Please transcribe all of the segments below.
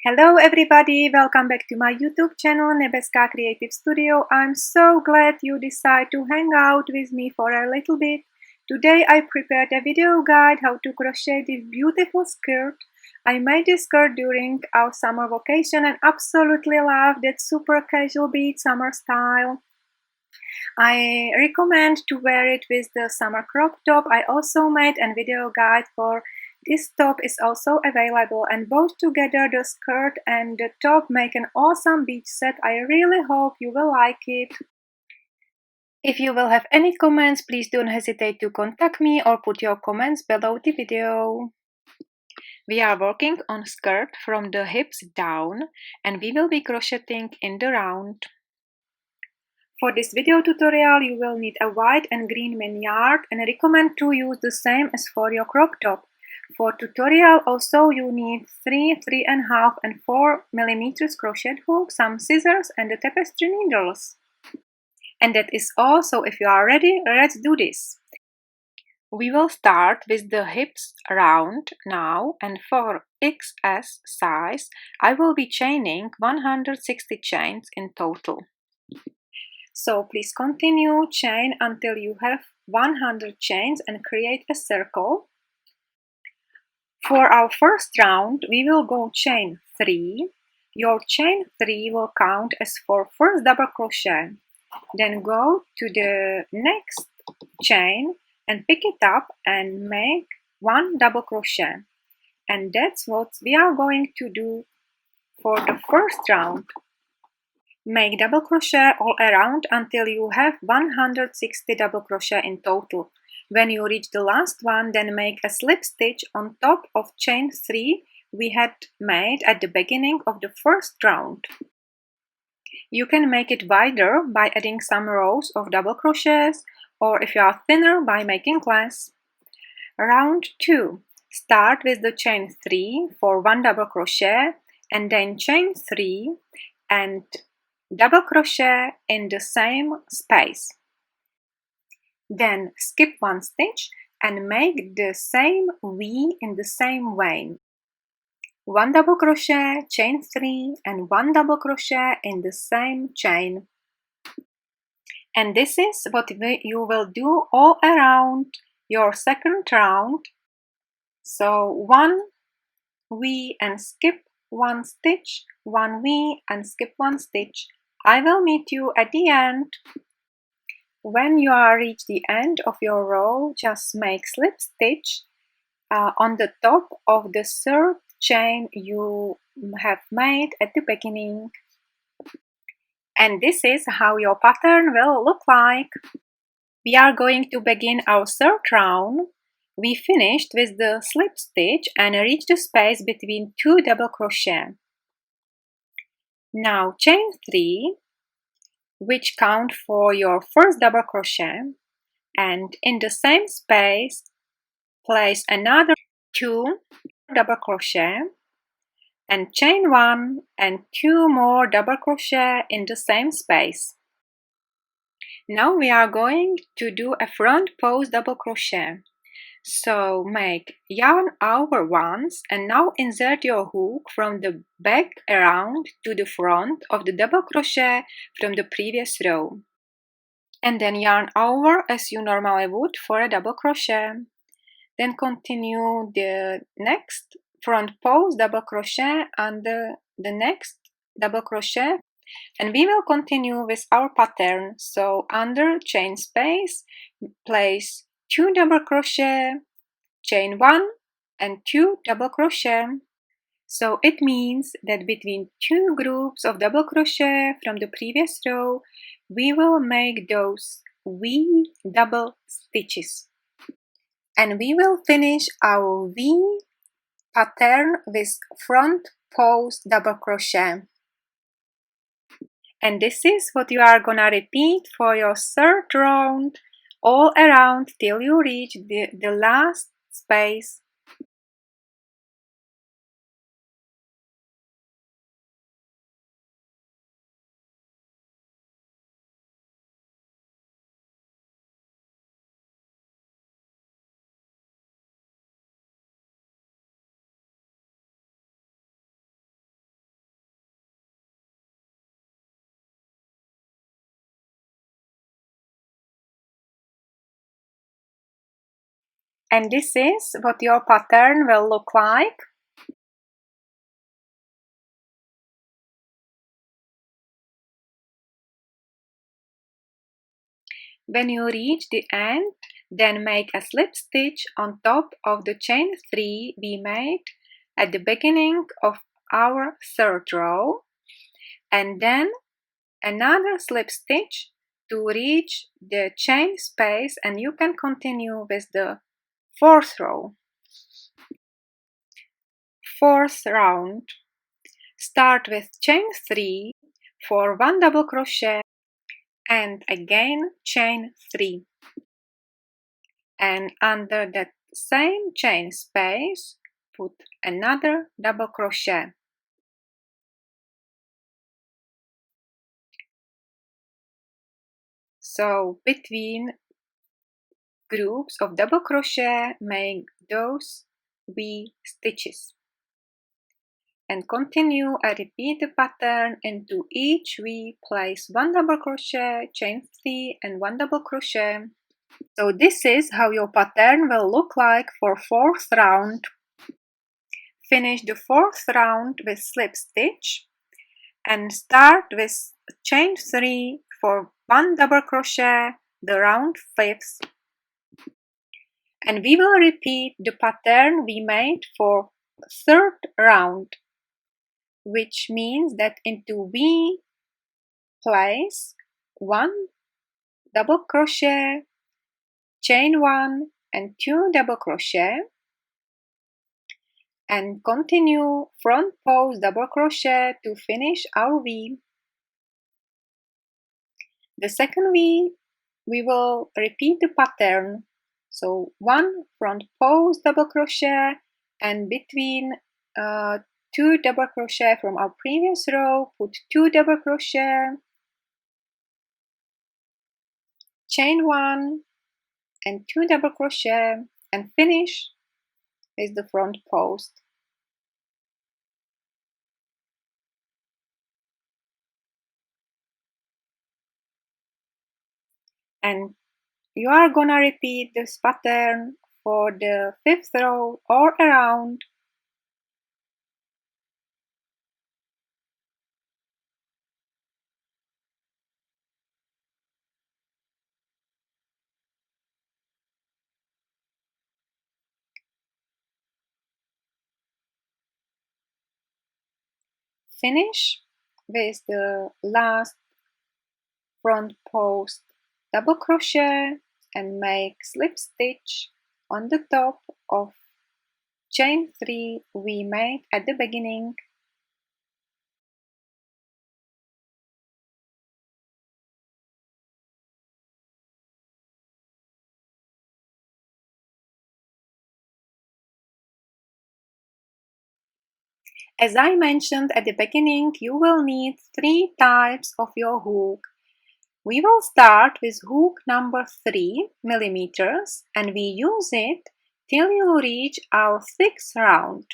Hello everybody, welcome back to my YouTube channel Nebeska Creative Studio. I'm so glad you decide to hang out with me for a little bit. Today I prepared a video guide how to crochet this beautiful skirt. I made this skirt during our summer vacation and absolutely love that super casual beach summer style. I recommend to wear it with the summer crop top. I also made a video guide for this top is also available, and both together the skirt and the top make an awesome beach set. I really hope you will like it. If you will have any comments, please don't hesitate to contact me or put your comments below the video. We are working on skirt from the hips down and we will be crocheting in the round. For this video tutorial you will need a white and green main yarn, and I recommend to use the same as for your crop top. For tutorial also you need 3, 3.5 and 4 millimeters crochet hook, some scissors and the tapestry needles. And that is all, so if you are ready, let's do this. We will start with the hips round now, and for XS size I will be chaining 160 chains in total. So please continue chain until you have 100 chains and create a circle. For our first round, we will go chain 3. Your chain 3 will count as for first double crochet. Then go to the next chain and pick it up and make 1 double crochet. And that's what we are going to do for the first round. Make double crochet all around until you have 160 double crochet in total. When you reach the last one, then make a slip stitch on top of chain 3 we had made at the beginning of the first round. You can make it wider by adding some rows of double crochets, or if you are thinner, by making less. Round 2. Start with the chain 3 for 1 double crochet and then chain 3 and double crochet in the same space. Then skip 1 stitch and make the same V in the same way. 1 double crochet, chain 3 and 1 double crochet in the same chain. And this is what you will do all around your second round. So 1 V and skip 1 stitch, 1 V and skip 1 stitch. I will meet you at the end. When you are reach the end of your row, just make slip stitch on the top of the third chain you have made at the beginning. And this is how your pattern will look like. We are going to begin our third round. We finished with the slip stitch and reached the space between 2 double crochet. Now chain 3, which count for your first double crochet, and in the same space place another 2 double crochet and chain 1 and 2 more double crochet in the same space. Now we are going to do a front post double crochet. So make yarn over once and now insert your hook from the back around to the front of the double crochet from the previous row. And then yarn over as you normally would for a double crochet. Then continue the next front post double crochet under the next double crochet, and we will continue with our pattern. So under chain space place 2 double crochet, chain 1 and 2 double crochet. So it means that between 2 groups of double crochet from the previous row we will make those V double stitches. And we will finish our V pattern with front post double crochet. And this is what you are gonna repeat for your third round all around till you reach the last space. And this is what your pattern will look like. When you reach the end, then make a slip stitch on top of the chain 3 we made at the beginning of our third row, and then another slip stitch to reach the chain space, and you can continue with the fourth row. Fourth round. Start with chain 3 for 1 double crochet and again chain 3. And under that same chain space, put another double crochet. So between groups of double crochet, make those V stitches. And continue and repeat the pattern. Into each V place 1 double crochet, chain 3 and 1 double crochet. So this is how your pattern will look like for fourth round. Finish the fourth round with slip stitch and start with chain 3 for 1 double crochet the round 5th. And we will repeat the pattern we made for third round, which means that into V place 1 double crochet, chain 1 and 2 double crochet, and continue front post double crochet to finish our V. The second V, we will repeat the pattern. So 1 front post double crochet, and between 2 double crochet from our previous row, put 2 double crochet, chain 1 and 2 double crochet, and finish with the front post. And you are gonna repeat this pattern for the 5th row all around. Finish with the last front post double crochet and make slip stitch on the top of chain 3 we made at the beginning. As I mentioned at the beginning, you will need 3 types of your hook. We will start with hook number 3 millimeters, and we use it till you reach our 6th round.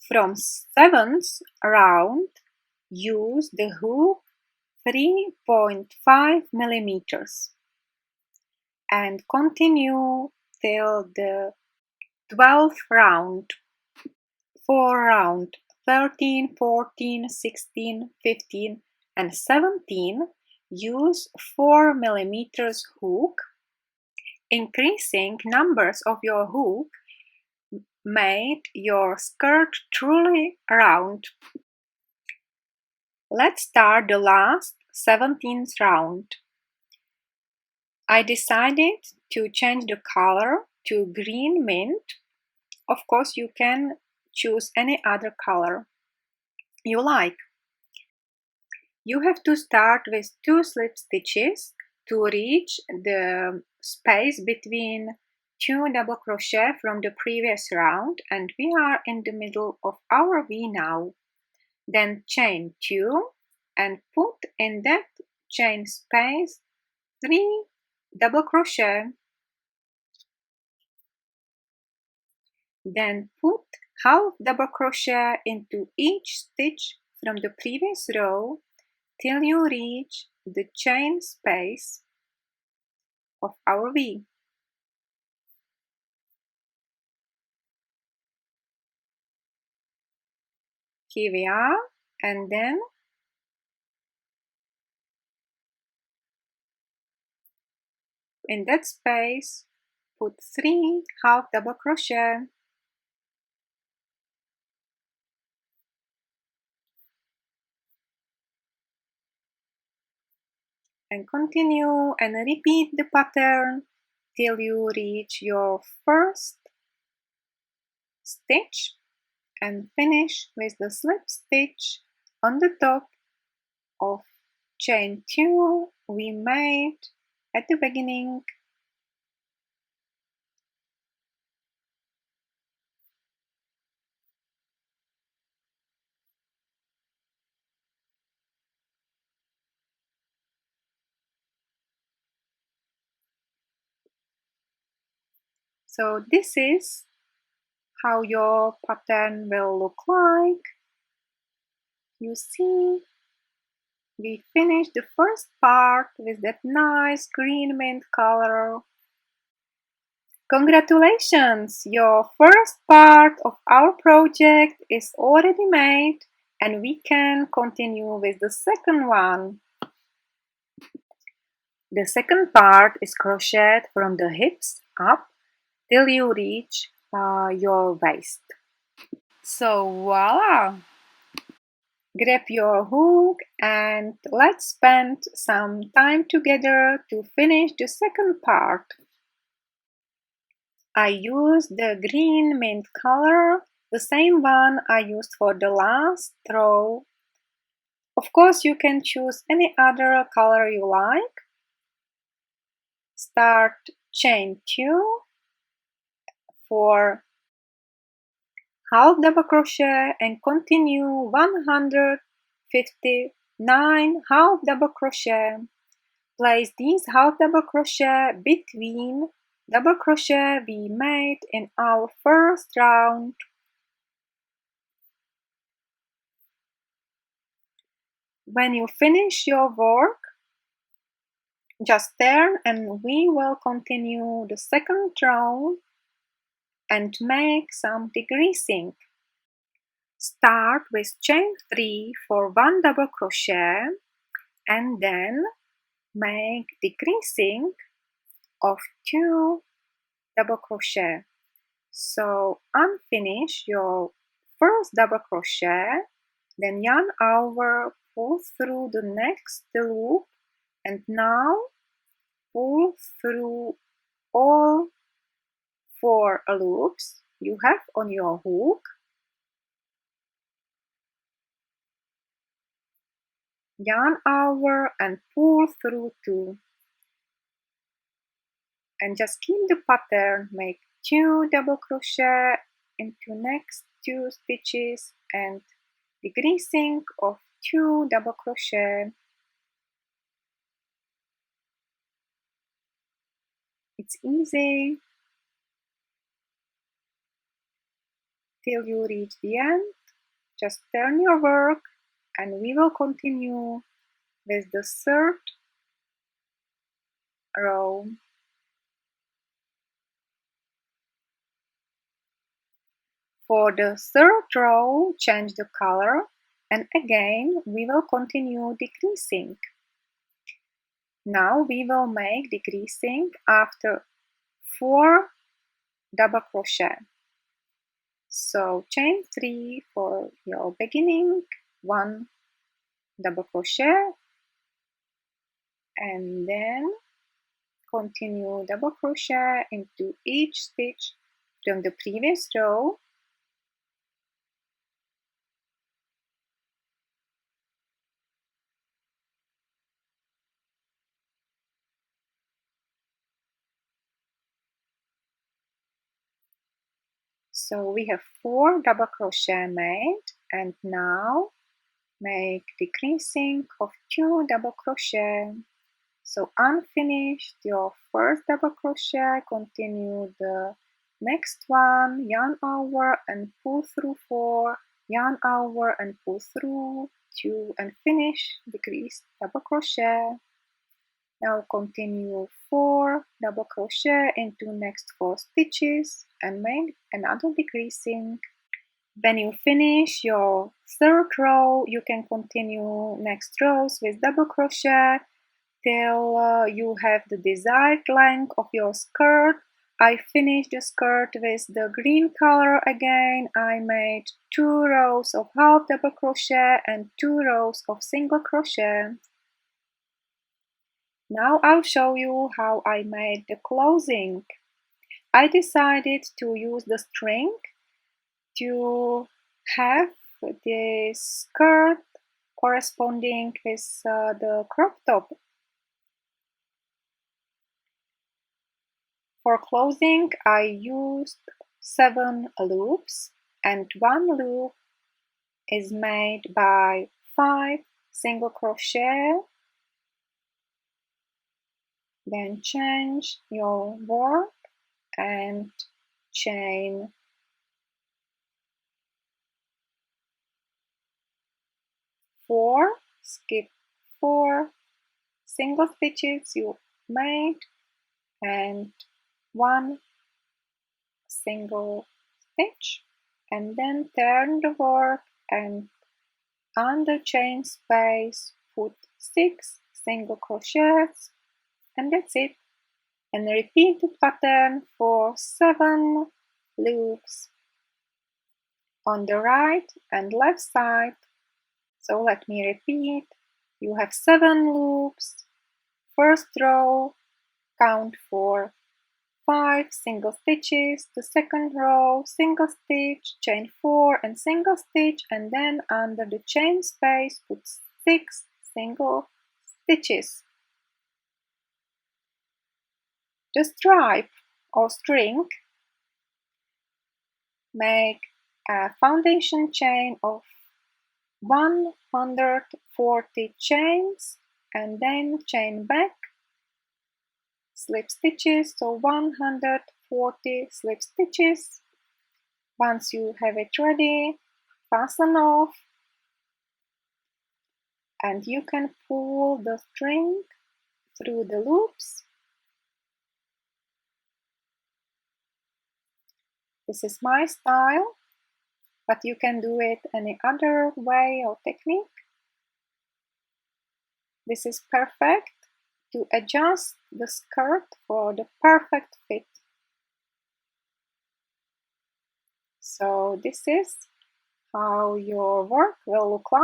From 7th round, use the hook 3.5 millimeters and continue till the 12th round. For round 13, 14, 16, 15 and 17, use 4 millimeters hook. Increasing numbers of your hook made your skirt truly round. Let's start the last 17th round. I decided to change the color to green mint. Of course, you can choose any other color you like. You have to start with 2 slip stitches to reach the space between 2 double crochet from the previous round, and we are in the middle of our V now. Then chain 2 and put in that chain space 3 double crochet. Then put half double crochet into each stitch from the previous row till you reach the chain space of our V. Here we are, and then in that space put 3 half double crochet and continue and repeat the pattern till you reach your first stitch and finish with the slip stitch on the top of chain 2 we made at the beginning. So this is how your pattern will look like. You see, we finished the first part with that nice green mint color. Congratulations! Your first part of our project is already made and we can continue with the second one. The second part is crocheted from the hips up till you reach your waist. So voila! Grab your hook and let's spend some time together to finish the second part. I used the green mint color, the same one I used for the last row. Of course, you can choose any other color you like. Start chain 2 for half double crochet and continue 159 half double crochet. Place these half double crochet between double crochet we made in our first round. When you finish your work, just turn and we will continue the second round and make some decreasing. Start with chain 3 for 1 double crochet and then make decreasing of 2 double crochet. So unfinish your first double crochet, then yarn over, pull through the next loop, and now pull through all 4 loops you have on your hook. Yarn over and pull through 2. And just keep the pattern, make 2 double crochet into next 2 stitches and decreasing of 2 double crochet. It's easy till you reach the end. Just turn your work and we will continue with the third row. For the third row, change the color and again we will continue decreasing. Now we will make decreasing after 4 double crochet. So chain 3 for your beginning, 1 double crochet and then continue double crochet into each stitch from the previous row. So we have 4 double crochet made and now make decreasing of 2 double crochet. So unfinished your first double crochet, continue the next one, yarn over and pull through 4, yarn over and pull through 2 and finish, decrease, double crochet. Now continue 4 double crochet into next 4 stitches and make another decreasing. When you finish your third row, you can continue next rows with double crochet till you have the desired length of your skirt. I finished the skirt with the green color again. I made 2 rows of half double crochet and 2 rows of single crochet. Now I'll show you how I made the closing. I decided to use the string to have the skirt corresponding with the crop top. For closing, I used 7 loops, and 1 loop is made by 5 single crochet. Then change your work and chain 4, skip 4 single stitches you made and 1 single stitch, and then turn the work and under chain space put 6 single crochets, and that's it. And repeat the pattern for 7 loops on the right and left side. So let me repeat. You have 7 loops. First row, count for 5 single stitches. The second row, single stitch, chain 4 and single stitch, and then under the chain space put 6 single stitches. The stripe or string, make a foundation chain of 140 chains and then chain back, slip stitches, so 140 slip stitches. Once you have it ready, fasten off and you can pull the string through the loops. This is my style, but you can do it any other way or technique. This is perfect to adjust the skirt for the perfect fit. So this is how your work will look like.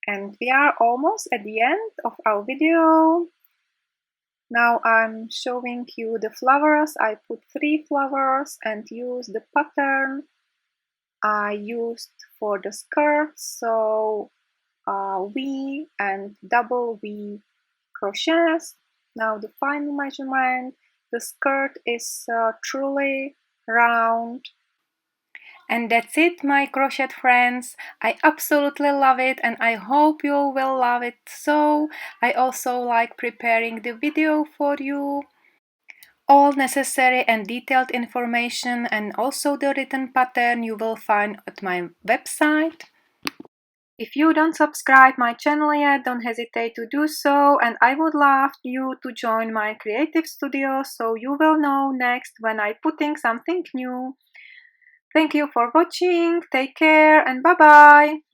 And we are almost at the end of our video. Now I'm showing you the flowers. I put 3 flowers and used the pattern I used for the skirt, so V and double V crochets. Now the final measurement. The skirt is truly round. And that's it, my crochet friends. I absolutely love it and I hope you will love it. So I also like preparing the video for you. All necessary and detailed information and also the written pattern you will find at my website. If you don't subscribe my channel yet, don't hesitate to do so, and I would love you to join my creative studio so you will know next when I'm putting something new. Thank you for watching, take care and bye bye!